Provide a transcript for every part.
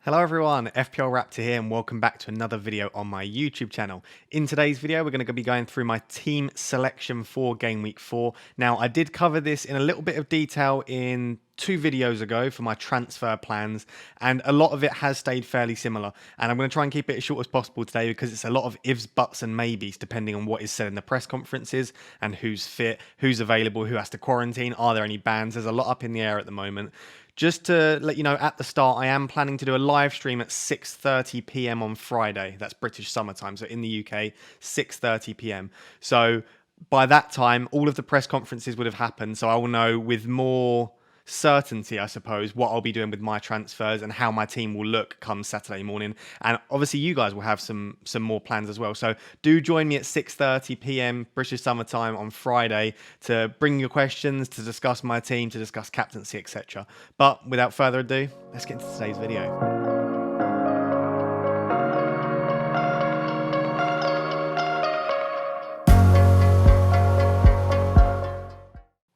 Hello everyone, FPL Raptor here and welcome back to another video on my YouTube channel. In today's video, we're going to be going through my team selection for Game Week 4. Now, I did cover this in a little bit of detail in 2 videos ago for my transfer plans, and a lot of it has stayed fairly similar. And I'm going to try and keep it as short as possible today because it's a lot of ifs, buts and maybes depending on what is said in the press conferences and who's fit, who's available, who has to quarantine, are there any bans. There's a lot up in the air at the moment. Just to let you know, at the start, I am planning to do a live stream at 6:30 p.m. on Friday. That's British summertime, so in the UK, 6:30 p.m. So by that time, all of the press conferences would have happened, so I will know with more certainty, I suppose, what I'll be doing with my transfers and how my team will look come Saturday morning. And obviously you guys will have some more plans as well. So do join me at 6:30 p.m. British summertime on Friday to bring your questions, to discuss my team, to discuss captaincy, etc. But without further ado, let's get into today's video.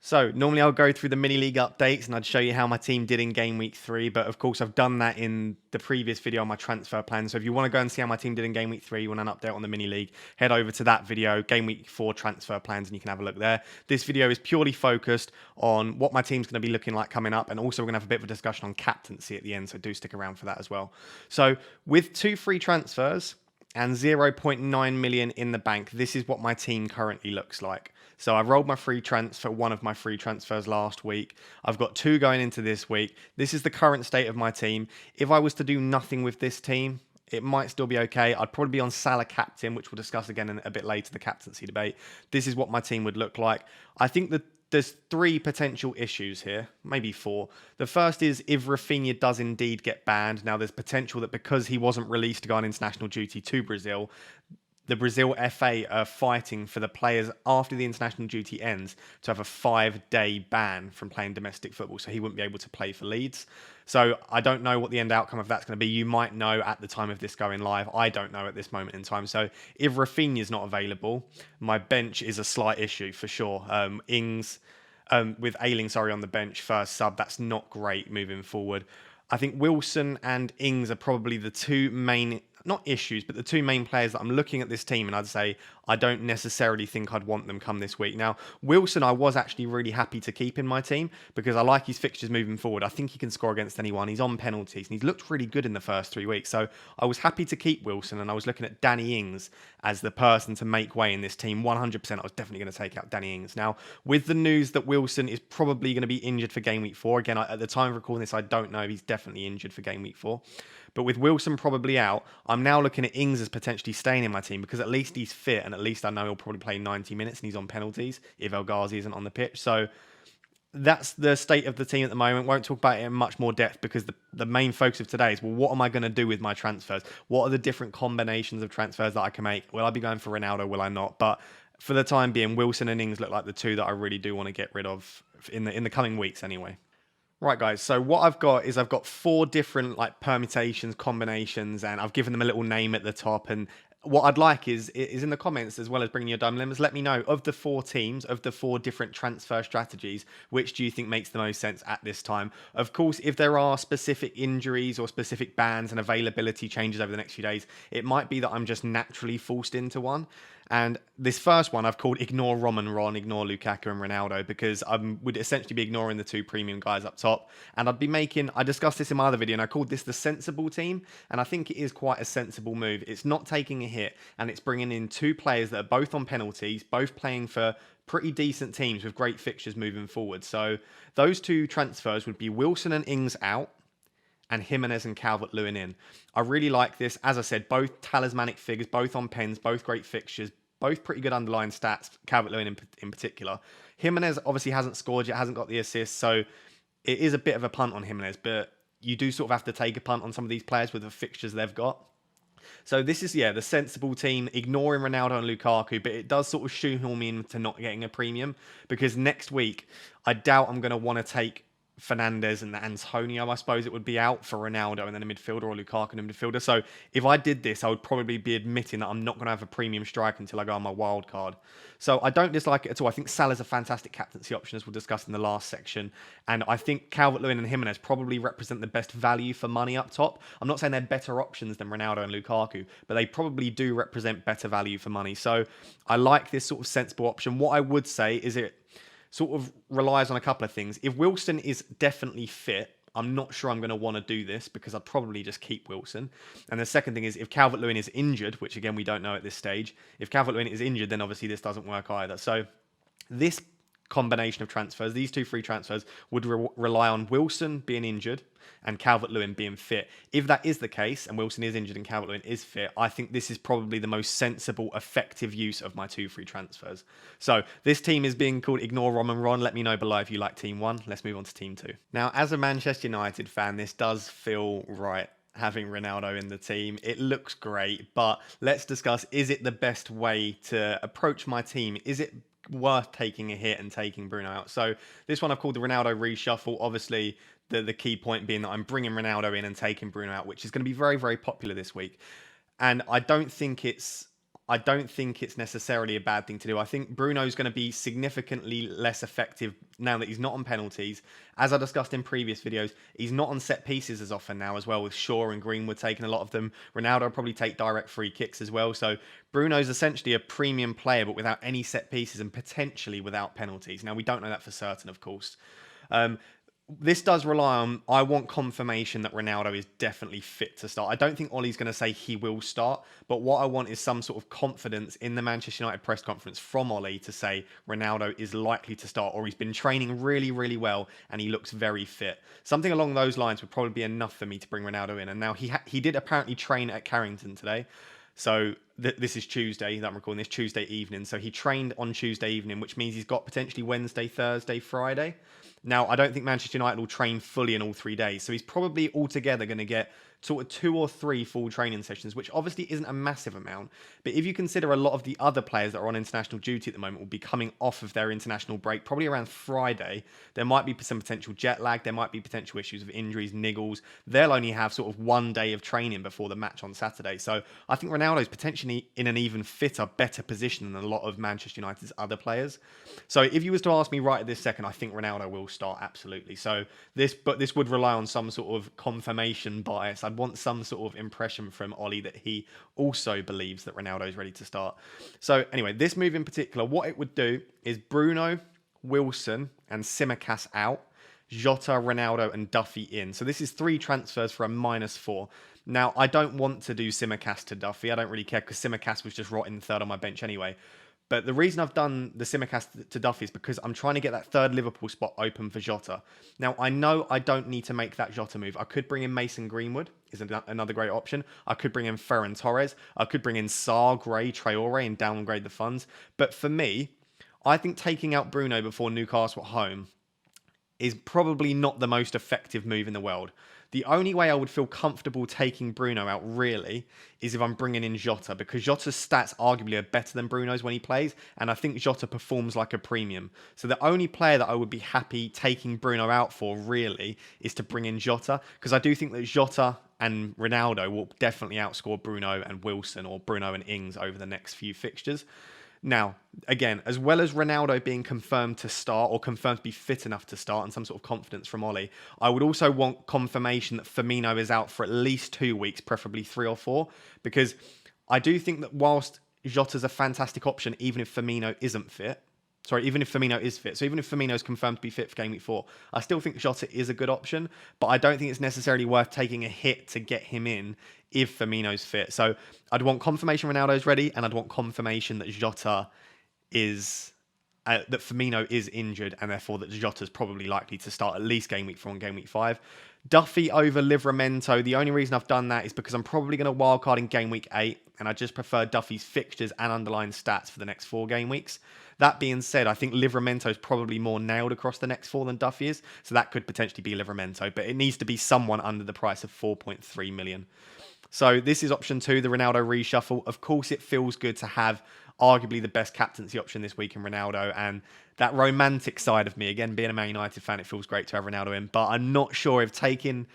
So normally I'll go through the mini league updates and I'd show you how my team did in game week 3. But of course I've done that in the previous video on my transfer plan. So if you want to go and see how my team did in game week 3, you want an update on the mini league, head over to that video, game week 4 transfer plans, and you can have a look there. This video is purely focused on what my team's going to be looking like coming up. And also we're going to have a bit of a discussion on captaincy at the end. So do stick around for that as well. So with 2 free transfers and 0.9 million in the bank, this is what my team currently looks like. So I rolled my free transfer, one of my free transfers last week. I've got 2 going into this week. This is the current state of my team. If I was to do nothing with this team, it might still be okay. I'd probably be on Salah captain, which we'll discuss again in a bit later, the captaincy debate. This is what my team would look like. I think that there's 3 potential issues here, maybe 4. The first is if Rafinha does indeed get banned. Now, there's potential that because he wasn't released to go on international duty to Brazil, the Brazil FA are fighting for the players after the international duty ends to have a 5-day ban from playing domestic football. So he wouldn't be able to play for Leeds. So I don't know what the end outcome of that's going to be. You might know at the time of this going live. I don't know at this moment in time. So if Rafinha is not available, my bench is a slight issue for sure. Ings, with Ayling, on the bench, first sub, that's not great moving forward. I think Wilson and Ings are probably the 2 main, not issues, but the 2 main players that I'm looking at this team, and I'd say I don't necessarily think I'd want them come this week. Now, Wilson, I was actually really happy to keep in my team because I like his fixtures moving forward. I think he can score against anyone. He's on penalties, and he's looked really good in the first 3 weeks. So I was happy to keep Wilson, and I was looking at Danny Ings as the person to make way in this team. 100%, I was definitely going to take out Danny Ings. Now, with the news that Wilson is probably going to be injured for Game Week 4, again, at the time of recording this, I don't know if he's definitely injured for Game Week 4. But with Wilson probably out, I'm now looking at Ings as potentially staying in my team because at least he's fit and at least I know he'll probably play 90 minutes and he's on penalties if El Ghazi isn't on the pitch. So that's the state of the team at the moment. Won't talk about it in much more depth because the main focus of today is, well, what am I going to do with my transfers? What are the different combinations of transfers that I can make? Will I be going for Ronaldo? Will I not? But for the time being, Wilson and Ings look like the 2 that I really do want to get rid of in the coming weeks anyway. Right, guys, so what I've got 4 different permutations, combinations, and I've given them a little name at the top. And what I'd like is in the comments, as well as bringing your diamond limits, let me know, of the 4 teams, of the 4 different transfer strategies, which do you think makes the most sense at this time? Of course, if there are specific injuries or specific bans and availability changes over the next few days, it might be that I'm just naturally forced into one. And this first one I've called Ignore Rom and Ron, Ignore Lukaku and Ronaldo, because I would essentially be ignoring the 2 premium guys up top. And I'd be making, I discussed this in my other video, and I called this the sensible team. And I think it is quite a sensible move. It's not taking a hit, and it's bringing in 2 players that are both on penalties, both playing for pretty decent teams with great fixtures moving forward. So those 2 transfers would be Wilson and Ings out, and Jimenez and Calvert-Lewin in. I really like this. As I said, both talismanic figures, both on pens, both great fixtures, both pretty good underlying stats, Calvert-Lewin in particular. Jimenez obviously hasn't scored yet, hasn't got the assist, so it is a bit of a punt on Jimenez, but you do sort of have to take a punt on some of these players with the fixtures they've got. So this is, the sensible team, ignoring Ronaldo and Lukaku, but it does sort of shoehorn me into not getting a premium, because next week, I doubt I'm going to want to take Fernandes and Antonio, I suppose it would be out for Ronaldo and then a midfielder, or Lukaku and a midfielder. So if I did this, I would probably be admitting that I'm not going to have a premium striker until I go on my wild card. So I don't dislike it at all. I think Salah's a fantastic captaincy option, as we'll discuss in the last section. And I think Calvert-Lewin and Jimenez probably represent the best value for money up top. I'm not saying they're better options than Ronaldo and Lukaku, but they probably do represent better value for money. So I like this sort of sensible option. What I would say is it sort of relies on a couple of things. If Wilson is definitely fit, I'm not sure I'm going to want to do this because I'd probably just keep Wilson. And the second thing is if Calvert-Lewin is injured, which again we don't know at this stage, if Calvert-Lewin is injured, then obviously this doesn't work either. So this combination of transfers, these two free transfers, would rely on Wilson being injured and Calvert-Lewin being fit. If that is the case, and Wilson is injured and Calvert-Lewin is fit, I think this is probably the most sensible, effective use of my two free transfers. So this team is being called Ignore Rom and Ron. Let me know below if you like Team 1. Let's move on to Team 2. Now, as a Manchester United fan, this does feel right, having Ronaldo in the team. It looks great, but let's discuss, is it the best way to approach my team? Is it worth taking a hit and taking Bruno out? So this one I've called the Ronaldo reshuffle. Obviously, the key point being that I'm bringing Ronaldo in and taking Bruno out, which is going to be very, very popular this week. And I don't think it's necessarily a bad thing to do. I think Bruno's going to be significantly less effective now that he's not on penalties. As I discussed in previous videos, he's not on set pieces as often now as well, with Shaw and Greenwood taking a lot of them. Ronaldo will probably take direct free kicks as well. So Bruno's essentially a premium player, but without any set pieces and potentially without penalties. Now, we don't know that for certain, of course. This does rely on, I want confirmation that Ronaldo is definitely fit to start. I don't think Ollie's going to say he will start, but what I want is some sort of confidence in the Manchester United press conference from Ollie to say Ronaldo is likely to start, or he's been training really, really well and he looks very fit. Something along those lines would probably be enough for me to bring Ronaldo in. And now he did apparently train at Carrington today. So this is Tuesday that I'm recording this, Tuesday evening. So he trained on Tuesday evening, which means he's got potentially Wednesday, Thursday, Friday. Now, I don't think Manchester United will train fully in all 3 days. So he's probably altogether going to get sort of 2 or 3 full training sessions, which obviously isn't a massive amount. But if you consider a lot of the other players that are on international duty at the moment will be coming off of their international break, probably around Friday, there might be some potential jet lag. There might be potential issues with injuries, niggles. They'll only have sort of 1 day of training before the match on Saturday. So I think Ronaldo's potentially in an even fitter, better position than a lot of Manchester United's other players. So if you was to ask me right at this second, I think Ronaldo will start, absolutely. So this would rely on some sort of confirmation bias. I'd want some sort of impression from Ollie that he also believes that Ronaldo is ready to start. So anyway, this move in particular, what it would do is Bruno, Wilson and Tsimikas out, Jota, Ronaldo and Duffy in. So this is 3 transfers for a -4. Now, I don't want to do Tsimikas to Duffy. I don't really care because Tsimikas was just rotting third on my bench anyway. But the reason I've done the Tsimikas to Duffy is because I'm trying to get that third Liverpool spot open for Jota. Now, I know I don't need to make that Jota move. I could bring in Mason Greenwood, is another great option. I could bring in Ferran Torres. I could bring in Sarr, Gray, Traore and downgrade the funds. But for me, I think taking out Bruno before Newcastle at home is probably not the most effective move in the world. The only way I would feel comfortable taking Bruno out, really, is if I'm bringing in Jota, because Jota's stats arguably are better than Bruno's when he plays, and I think Jota performs like a premium. So the only player that I would be happy taking Bruno out for, really, is to bring in Jota, because I do think that Jota and Ronaldo will definitely outscore Bruno and Wilson, or Bruno and Ings over the next few fixtures. Now, again, as well as Ronaldo being confirmed to start or confirmed to be fit enough to start and some sort of confidence from Ollie, I would also want confirmation that Firmino is out for at least 2 weeks, preferably 3 or 4, because I do think that whilst Jota's a fantastic option, even if Firmino isn't fit, even if Firmino is fit. So even if Firmino is confirmed to be fit for Game Week 4, I still think Jota is a good option, but I don't think it's necessarily worth taking a hit to get him in if Firmino's fit. So I'd want confirmation Ronaldo's ready, and I'd want confirmation that Jota is... that Firmino is injured, and therefore that Jota's probably likely to start at least Game Week 4 and Game Week 5. Duffy over Livramento. The only reason I've done that is because I'm probably going to wildcard in Game Week 8, and I just prefer Duffy's fixtures and underlying stats for the next 4 game weeks. That being said, I think Livramento is probably more nailed across the next 4 than Duffy is, so that could potentially be Livramento, but it needs to be someone under the price of 4.3 million. So this is option 2, the Ronaldo reshuffle. Of course, it feels good to have arguably the best captaincy option this week in Ronaldo, and that romantic side of me, again, being a Man United fan, it feels great to have Ronaldo in, but I'm not sure if taking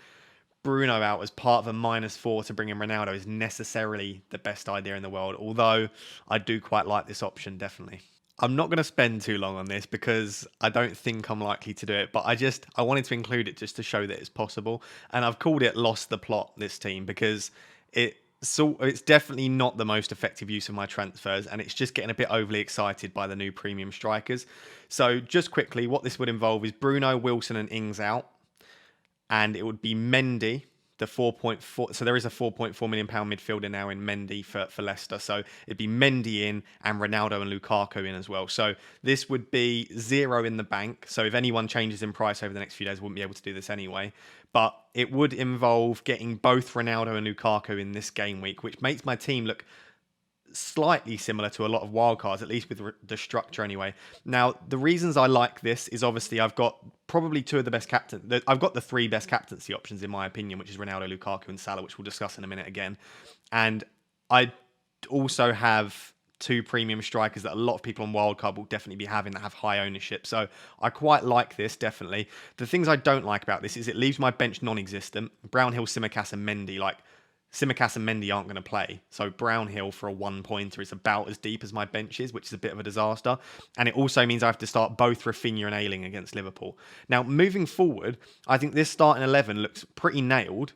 Bruno out as part of a -4 to bring in Ronaldo is necessarily the best idea in the world, although I do quite like this option, definitely. I'm not going to spend too long on this because I don't think I'm likely to do it, but I wanted to include it just to show that it's possible, and I've called it lost the plot, this team, because it's definitely not the most effective use of my transfers, and it's just getting a bit overly excited by the new premium strikers. So just quickly, what this would involve is Bruno, Wilson and Ings out, and it would be Mendy, the 4.4. So there is a 4.4 million pound midfielder now in Mendy for Leicester. So it'd be Mendy in and Ronaldo and Lukaku in as well. So this would be 0 in the bank. So if anyone changes in price over the next few days, I wouldn't be able to do this anyway. But it would involve getting both Ronaldo and Lukaku in this game week, which makes my team look slightly similar to a lot of wildcards, at least with the structure anyway. Now, the reasons I like this is obviously I've got probably two of the best I've got the 3 best captaincy options in my opinion, which is Ronaldo, Lukaku and Salah, which we'll discuss in a minute again. And I also have 2 premium strikers that a lot of people on wildcard will definitely be having that have high ownership. So I quite like this, definitely. The things I don't like about this is it leaves my bench non-existent. Brownhill, Tsimikas and Mendy, like Tsimikas and Mendy aren't going to play. So Brownhill for a 1-pointer is about as deep as my bench is, which is a bit of a disaster. And it also means I have to start both Rafinha and Ayling against Liverpool. Now, moving forward, I think this starting 11 looks pretty nailed.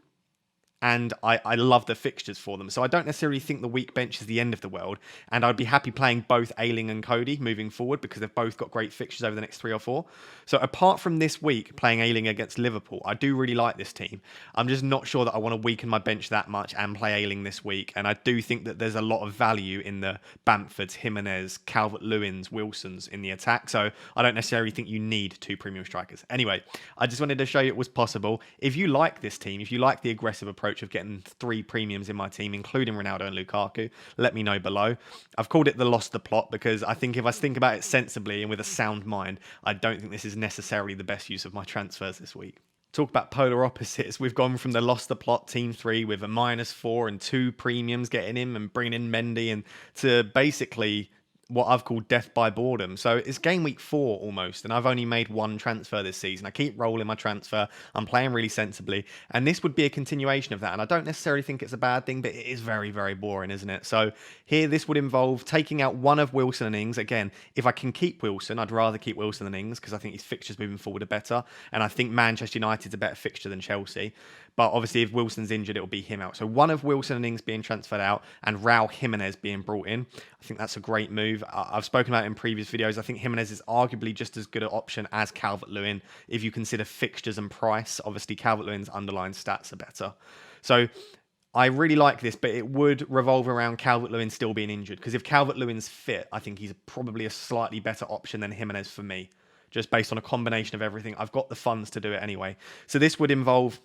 And I love the fixtures for them. So I don't necessarily think the weak bench is the end of the world. And I'd be happy playing both Ayling and Cody moving forward because they've both got great fixtures over the next 3 or 4. So apart from this week playing Ayling against Liverpool, I do really like this team. I'm just not sure that I want to weaken my bench that much and play Ayling this week. And I do think that there's a lot of value in the Bamfords, Jimenez, Calvert-Lewins, Wilsons in the attack. So I don't necessarily think you need 2 premium strikers. Anyway, I just wanted to show you it was possible. If you like this team, if you like the aggressive approach of getting 3 premiums in my team, including Ronaldo and Lukaku, let me know below. I've called it the lost the plot because I think if I think about it sensibly and with a sound mind, I don't think this is necessarily the best use of my transfers this week. Talk about polar opposites. We've gone from the lost the plot team 3 with a -4 and 2 premiums getting in and bringing in Mendy, and to basically what I've called death by boredom. So it's game week 4 almost, and I've only made 1 transfer this season. I keep rolling my transfer. I'm playing really sensibly, and this would be a continuation of that. And I don't necessarily think it's a bad thing, but it is very, very boring, isn't it? So here, this would involve taking out one of Wilson and Ings. Again, if I can keep Wilson, I'd rather keep Wilson than Ings because I think his fixtures moving forward are better, and I think Manchester United's a better fixture than Chelsea. But obviously, if Wilson's injured, it'll be him out. So one of Wilson and Ings being transferred out and Raul Jimenez being brought in. I think that's a great move. I've spoken about it in previous videos. I think Jimenez is arguably just as good an option as Calvert-Lewin if you consider fixtures and price. Obviously, Calvert-Lewin's underlying stats are better. So I really like this, but it would revolve around Calvert-Lewin still being injured. Because if Calvert-Lewin's fit, I think he's probably a slightly better option than Jimenez for me. Just based on a combination of everything. I've got the funds to do it anyway. So this would involve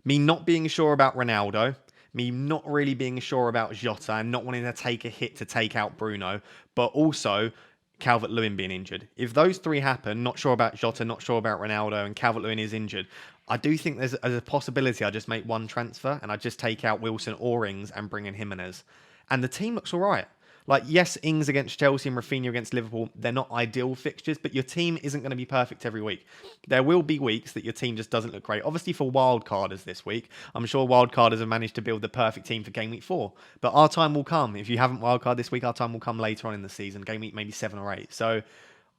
me not being sure about Ronaldo, me not really being sure about Jota and not wanting to take a hit to take out Bruno, but also Calvert-Lewin being injured. If those 3 happen, not sure about Jota, not sure about Ronaldo, and Calvert-Lewin is injured, I do think there's a possibility I just make 1 transfer and I just take out Wilson or Ings and bring in Jimenez. And the team looks all right. Like, yes, Ings against Chelsea and Rafinha against Liverpool, they're not ideal fixtures, but your team isn't going to be perfect every week. There will be weeks that your team just doesn't look great. Obviously, for wildcarders this week, I'm sure wildcarders have managed to build the perfect team for Game Week 4. But our time will come. If you haven't wildcard this week, our time will come later on in the season, Game Week maybe 7 or 8. So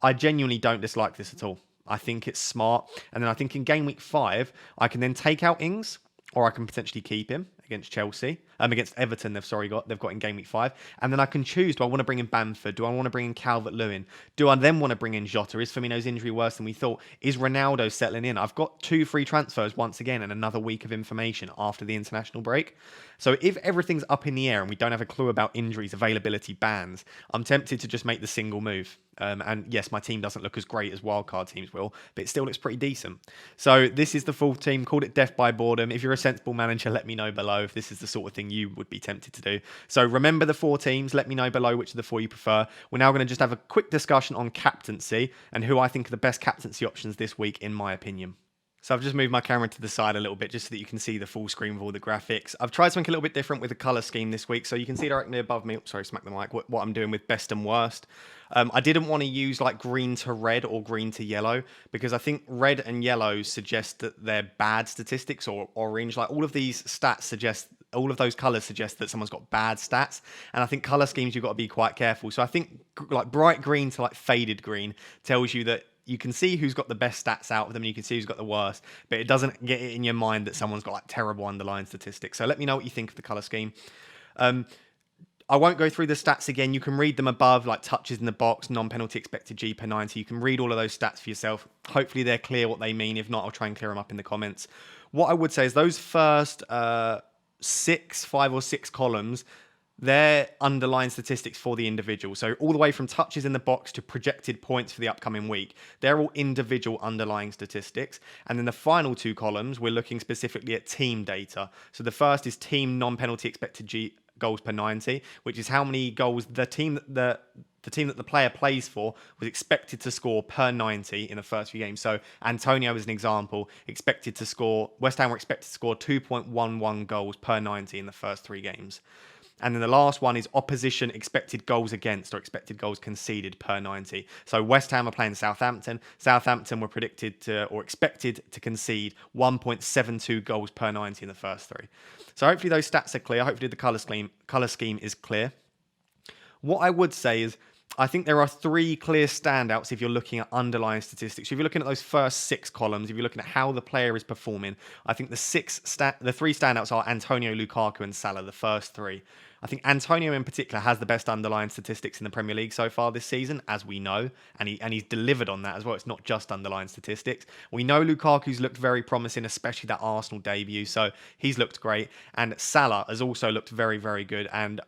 I genuinely don't dislike this at all. I think it's smart. And then I think in Game Week 5, I can then take out Ings, or I can potentially keep him against Chelsea. Against Everton, they've got in Game Week 5. And then I can choose, do I want to bring in Bamford? Do I want to bring in Calvert-Lewin? Do I then want to bring in Jota? Is Firmino's injury worse than we thought? Is Ronaldo settling in? I've got 2 free transfers once again and another week of information after the international break. So if everything's up in the air and we don't have a clue about injuries, availability, bans, I'm tempted to just make the single move. And yes, my team doesn't look as great as wildcard teams will, but it still looks pretty decent. So this is the full team. Called it death by boredom. If you're a sensible manager, let me know below if this is the sort of thing you would be tempted to do. So remember the 4 teams. Let me know below which of the 4 you prefer. We're now going to just have a quick discussion on captaincy and who I think are the best captaincy options this week, in my opinion. So I've just moved my camera to the side a little bit just so that you can see the full screen of all the graphics. I've tried something a little bit different with the color scheme this week. So you can see directly above me, sorry, smack the mic, what I'm doing with best and worst. I didn't want to use like green to red or green to yellow because I think red and yellow suggest that they're bad statistics, or orange. Like all of these stats suggest, all of those colors suggest that someone's got bad stats. And I think color schemes, you've got to be quite careful. So I think like bright green to like faded green tells you that you can see who's got the best stats out of them and you can see who's got the worst, but it doesn't get it in your mind that someone's got like terrible underlying statistics. So let me know what you think of the color scheme. I won't go through the stats again. You can read them above, like touches in the box, non-penalty expected G per 90. You can read all of those stats for yourself. Hopefully they're clear what they mean. If not, I'll try and clear them up in the comments. What I would say is those first 5 or 6 columns, they're underlying statistics for the individual. So all the way from touches in the box to projected points for the upcoming week, they're all individual underlying statistics. And then the final 2 columns, we're looking specifically at team data. So the first is team non-penalty expected goals per 90, which is how many goals the team that the player plays for was expected to score per 90 in the first few games. So Antonio, as an example, West Ham were expected to score 2.11 goals per 90 in the first 3 games. And then the last one is opposition expected goals against or expected goals conceded per 90. So West Ham are playing Southampton. Southampton were predicted to or expected to concede 1.72 goals per 90 in the first 3. So hopefully those stats are clear. Hopefully the colour scheme is clear. What I would say is I think there are 3 clear standouts if you're looking at underlying statistics. So if you're looking at those first 6 columns, if you're looking at how the player is performing, I think the 3 standouts are Antonio, Lukaku and Salah, the first 3. I think Antonio in particular has the best underlying statistics in the Premier League so far this season, as we know, and he's delivered on that as well. It's not just underlying statistics. We know Lukaku's looked very promising, especially that Arsenal debut, so he's looked great. And Salah has also looked very, very good, and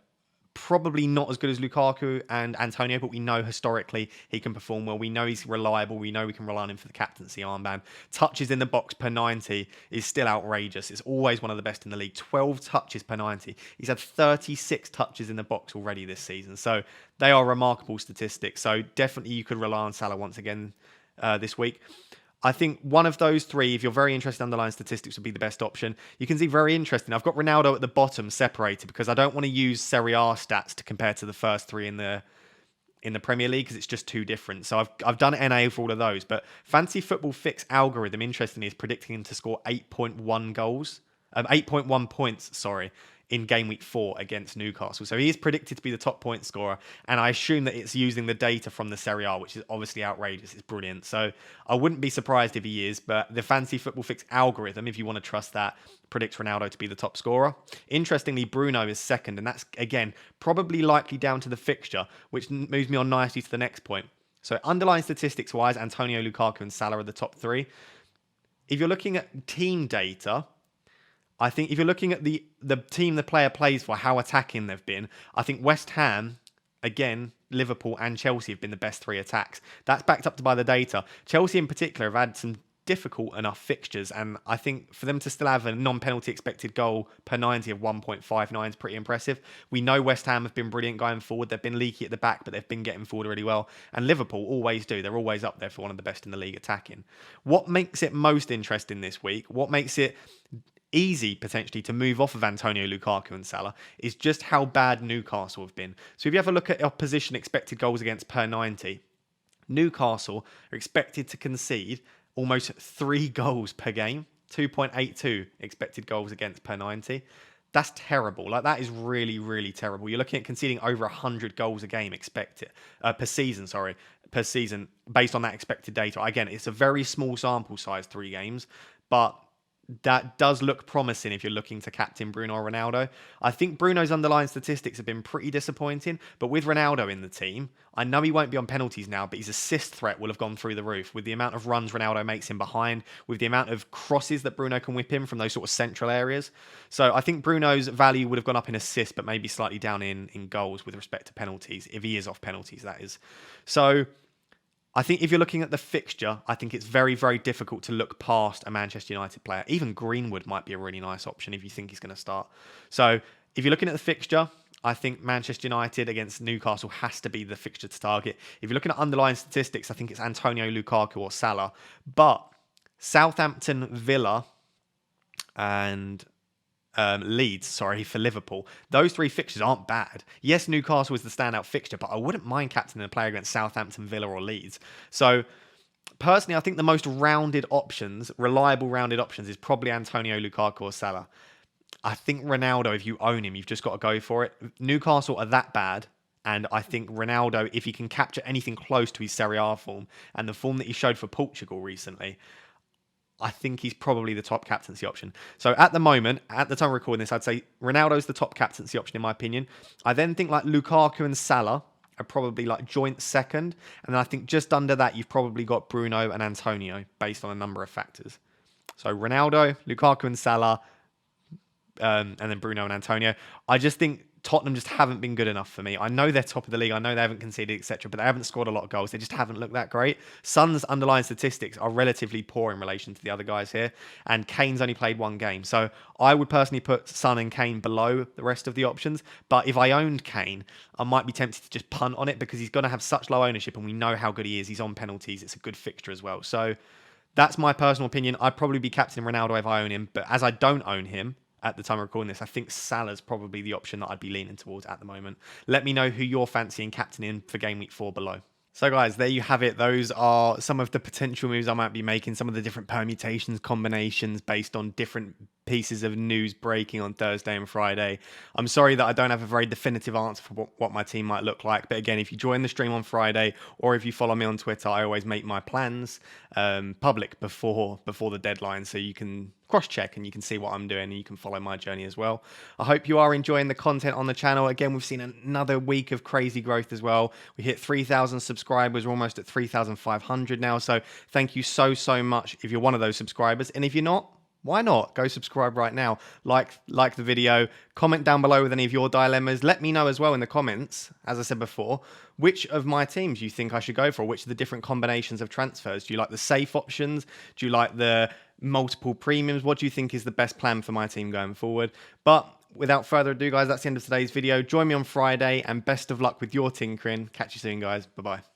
probably not as good as Lukaku and Antonio, but we know historically he can perform well. We know he's reliable. We know we can rely on him for the captaincy armband. Touches in the box per 90 is still outrageous. It's always one of the best in the league. 12 touches per 90. He's had 36 touches in the box already this season. So they are remarkable statistics. So definitely you could rely on Salah once again this week. I think one of those 3, if you're very interested in underlying statistics, would be the best option. You can see very interesting. I've got Ronaldo at the bottom separated because I don't want to use Serie A stats to compare to the first 3 in the Premier League because it's just too different. So I've done NA for all of those. But Fantasy Football Fix algorithm, interestingly, is predicting him to score 8.1 points, in game week 4 against Newcastle. So he is predicted to be the top point scorer, and I assume that it's using the data from the Serie A, which is obviously outrageous. It's brilliant. So I wouldn't be surprised if he is, but the Fantasy Football Fix algorithm, if you want to trust that, predicts Ronaldo to be the top scorer. Interestingly, Bruno is second, and that's, again, probably likely down to the fixture, which moves me on nicely to the next point. So underlying statistics-wise, Antonio, Lukaku and Salah are the top 3. If you're looking at team data, I think if you're looking at the team the player plays for, how attacking they've been, I think West Ham, again, Liverpool and Chelsea have been the best 3 attacks. That's backed up by the data. Chelsea in particular have had some difficult enough fixtures, and I think for them to still have a non-penalty expected goal per 90 of 1.59 is pretty impressive. We know West Ham have been brilliant going forward. They've been leaky at the back, but they've been getting forward really well. And Liverpool always do. They're always up there for one of the best in the league attacking. What makes it most interesting this week, what makes it easy potentially to move off of Antonio, Lukaku and Salah, is just how bad Newcastle have been. So if you have a look at opposition expected goals against per 90, Newcastle are expected to concede almost 3 goals per game, 2.82 expected goals against per 90. That's terrible. Like, that is really, really terrible. You're looking at conceding over 100 goals a game per season, based on that expected data. Again, it's a very small sample size, 3 games, but that does look promising if you're looking to captain Bruno or Ronaldo. I think Bruno's underlying statistics have been pretty disappointing, but with Ronaldo in the team, I know he won't be on penalties now, but his assist threat will have gone through the roof with the amount of runs Ronaldo makes him behind, with the amount of crosses that Bruno can whip in from those sort of central areas. So I think Bruno's value would have gone up in assists, but maybe slightly down in goals with respect to penalties, if he is off penalties, that is. So I think if you're looking at the fixture, I think it's very, very difficult to look past a Manchester United player. Even Greenwood might be a really nice option if you think he's going to start. So if you're looking at the fixture, I think Manchester United against Newcastle has to be the fixture to target. If you're looking at underlying statistics, I think it's Antonio, Lukaku or Salah. But Southampton, Villa, and Leeds, sorry, for Liverpool. Those 3 fixtures aren't bad. Yes, Newcastle is the standout fixture, but I wouldn't mind captaining a player against Southampton, Villa, or Leeds. So, personally, I think the most rounded options, reliable rounded options, is probably Antonio, Lukaku, or Salah. I think Ronaldo, if you own him, you've just got to go for it. Newcastle are that bad. And I think Ronaldo, if he can capture anything close to his Serie A form and the form that he showed for Portugal recently, I think he's probably the top captaincy option. So at the moment, at the time of recording this, I'd say Ronaldo's the top captaincy option in my opinion. I then think like Lukaku and Salah are probably like joint second. And then I think just under that, you've probably got Bruno and Antonio based on a number of factors. So Ronaldo, Lukaku and Salah, and then Bruno and Antonio. I just think Tottenham just haven't been good enough for me. I know they're top of the league. I know they haven't conceded, etc., but they haven't scored a lot of goals. They just haven't looked that great. Son's underlying statistics are relatively poor in relation to the other guys here, and Kane's only played 1 game. So I would personally put Son and Kane below the rest of the options, but if I owned Kane, I might be tempted to just punt on it because he's going to have such low ownership, and we know how good he is. He's on penalties. It's a good fixture as well. So that's my personal opinion. I'd probably be captaining Ronaldo if I own him, but as I don't own him, at the time of recording this, I think Salah's probably the option that I'd be leaning towards at the moment. Let me know who you're fancying captaining for Game Week 4 below. So guys, there you have it. Those are some of the potential moves I might be making, some of the different permutations, combinations based on different pieces of news breaking on Thursday and Friday. I'm sorry that I don't have a very definitive answer for what my team might look like. But again, if you join the stream on Friday or if you follow me on Twitter, I always make my plans public before the deadline so you can cross-check and you can see what I'm doing and you can follow my journey as well. I hope you are enjoying the content on the channel. Again, we've seen another week of crazy growth as well. We hit 3,000 subscribers. We're almost at 3,500 now. So thank you so much if you're one of those subscribers. And if you're not, why not? Go subscribe right now. Like the video. Comment down below with any of your dilemmas. Let me know as well in the comments, as I said before, which of my teams you think I should go for, which of the different combinations of transfers. Do you like the safe options? Do you like the multiple premiums? What do you think is the best plan for my team going forward? But without further ado, guys, that's the end of today's video. Join me on Friday and best of luck with your tinkering. Catch you soon, guys. Bye-bye.